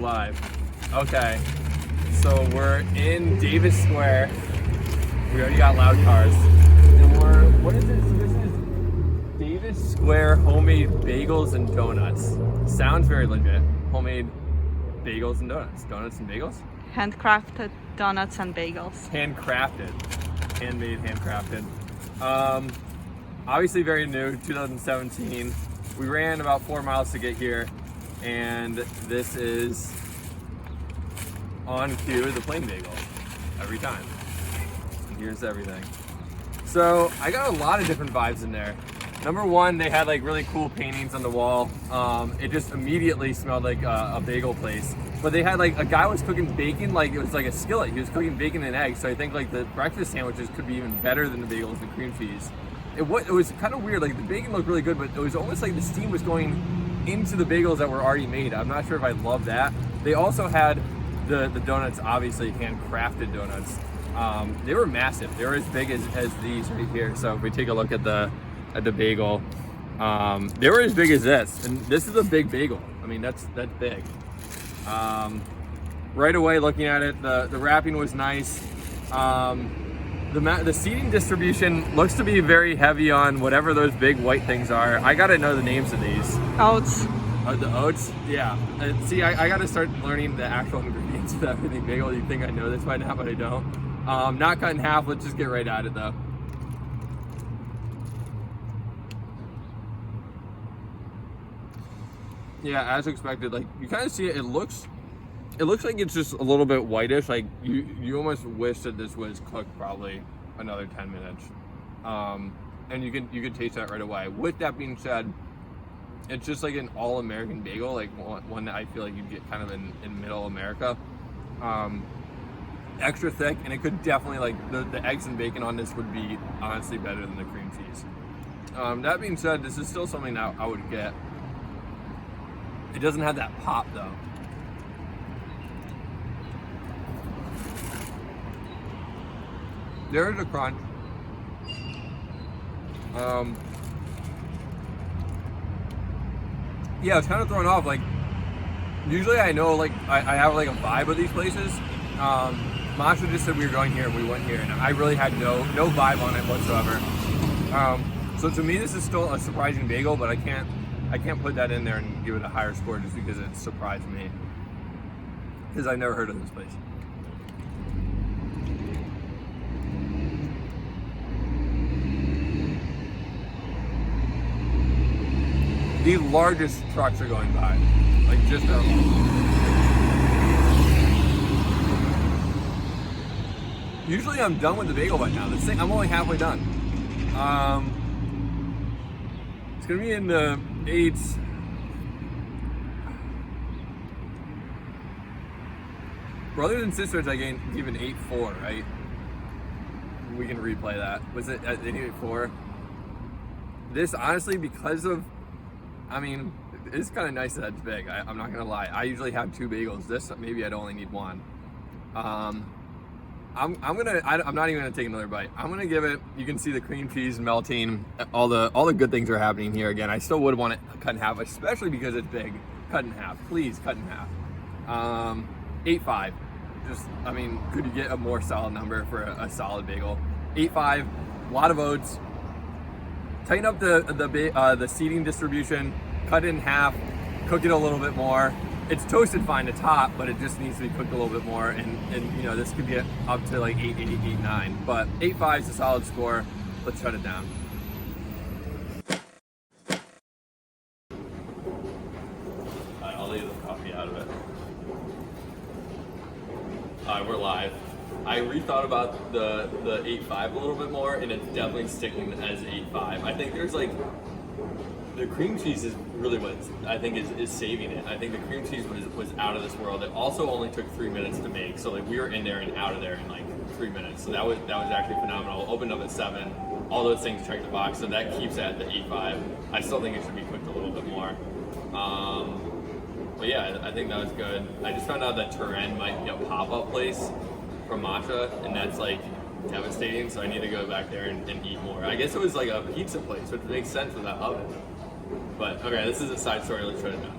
live. Okay, so we're in Davis Square. We already got loud cars. And what is this? So this is Davis Square homemade bagels and donuts. Sounds very legit. Homemade bagels and donuts. Donuts and bagels? Handcrafted donuts and bagels. Handcrafted. Handmade, handcrafted. Obviously very new, 2017. We ran about 4 miles to get here, and this is on cue, the plain bagel, every time. And here's everything. So I got a lot of different vibes in there. Number one, they had like really cool paintings on the wall. It just immediately smelled like a bagel place. But they had like, a guy was cooking bacon, like it was like a skillet. He was cooking bacon and eggs. So I think like the breakfast sandwiches could be even better than the bagels and cream cheese. It was kind of weird, like the bacon looked really good, but it was almost like the steam was going into the bagels that were already made. I'm not sure if I love that. They also had the donuts, obviously handcrafted donuts. They were massive. They were as big as these right here. So if we take a look at the bagel, they were as big as this, and this is a big bagel. I mean, that's big. Right away looking at it, the wrapping was nice. The seating distribution looks to be very heavy on whatever those big white things are. I gotta know the names of these. Oats. The oats? Yeah. See, I gotta start learning the actual ingredients of everything bagel. You think I know this by now, but I don't. Not cut in half. Let's just get right at it though. Yeah, as expected. Like you kind of see it. It looks like it's just a little bit whitish. Like you almost wish that this was cooked probably another 10 minutes. And you could taste that right away. With that being said, it's just like an all-American bagel, like one that I feel like you'd get kind of in middle America. Extra thick, and it could definitely, like the eggs and bacon on this would be honestly better than the cream cheese. That being said, this is still something that I would get. It doesn't have that pop though. There's a crunch. Yeah, it's kind of thrown off. Like, usually I know, like, I have like a vibe of these places. Masha just said we were going here, and we went here, and I really had no vibe on it whatsoever. So to me, this is still a surprising bagel, but I can't put that in there and give it a higher score just because it surprised me. Because I never heard of this place. The largest trucks are going by, like just out. Usually I'm done with the bagel by now. This thing, I'm only halfway done. It's gonna be in the 8s. Brothers and Sisters, I gave an 8.4, right? We can replay that. Was it at 8.4? This, honestly, because of, I mean, it's kind of nice that it's big. I'm not gonna lie. I usually have 2 bagels. This, maybe I'd only need 1. I'm not even gonna take another bite. I'm gonna give it. You can see the cream cheese melting. All the good things are happening here. Again, I still would want it cut in half, especially because it's big. Cut in half, please. Cut in half. 8.5. Just, I mean, could you get a more solid number for a solid bagel? 8.5. A lot of oats. Tighten up the seating distribution, cut it in half, cook it a little bit more. It's toasted fine to top, but it just needs to be cooked a little bit more. And you know, this could get up to like 8, 9. But 8.5 is a solid score. Let's shut it down. I'll leave the coffee out of it. We're live. I rethought about the 8.5 a little bit more, and it's definitely sticking as 8.5. I think there's like, the cream cheese is really what I think is saving it. I think the cream cheese was out of this world. It also only took 3 minutes to make, so like we were in there and out of there in like 3 minutes. So that was actually phenomenal. Opened up at 7. All those things checked the box, so that keeps it at the 8.5. I still think it should be cooked a little bit more. But yeah, I think that was good. I just found out that Turin might be a pop-up place from Masha, and that's like devastating, so I need to go back there and eat more. I guess it was like a pizza place, which makes sense with that oven. But okay, this is a side story, let's shut it down.